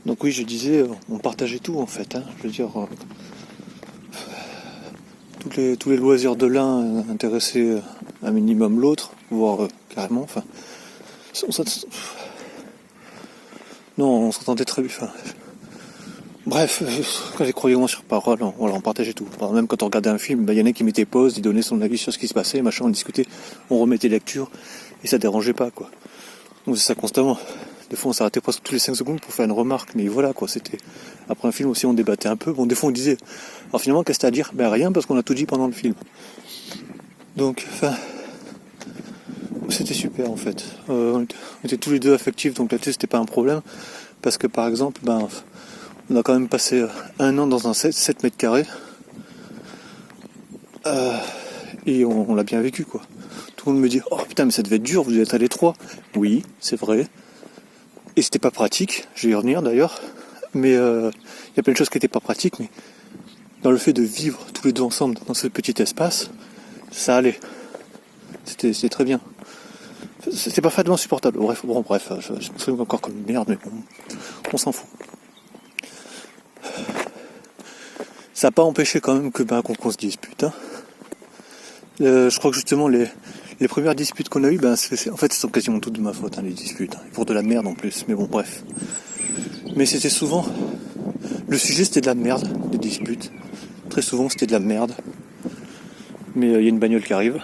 Donc oui, je disais, on partageait tout en fait. Je veux dire, tous les loisirs de l'un intéressaient un minimum l'autre, voire carrément. Enfin, on s'entendait très bien. Bref, quand j'ai croyé moins sur parole, on partageait tout. Même quand on regardait un film, il y en a qui mettaient pause, ils donnaient son avis sur ce qui se passait, machin, on discutait, on remettait lecture, et ça dérangeait pas, quoi. Donc c'est ça constamment. Des fois on s'arrêtait presque tous les 5 secondes pour faire une remarque, mais voilà, quoi, c'était... Après un film aussi on débattait un peu, bon des fois on disait, alors finalement qu'est-ce que t'as à dire ? Ben rien, parce qu'on a tout dit pendant le film. Donc, enfin... C'était super en fait. On était tous les deux affectifs, donc là-dessus c'était pas un problème, parce que par exemple, on a quand même passé un an dans un 7 mètres carrés, et on l'a bien vécu, quoi. Tout le monde me dit, oh putain mais ça devait être dur, vous êtes à l'étroit. Oui, c'est vrai. Et c'était pas pratique, je vais y revenir d'ailleurs, mais y a plein de choses qui étaient pas pratiques, mais dans le fait de vivre tous les deux ensemble dans ce petit espace, ça allait. C'était très bien. C'était parfaitement supportable. Bref, je me souviens encore comme une merde, mais bon, on s'en fout. Ça n'a pas empêché quand même qu'on se dispute. Je crois que justement les premières disputes qu'on a eues, en fait, ce sont quasiment toutes de ma faute, les disputes. Pour de la merde en plus, mais bon, bref. Mais c'était souvent... Le sujet, c'était de la merde, des disputes. Très souvent, c'était de la merde. Mais il y a une bagnole qui arrive.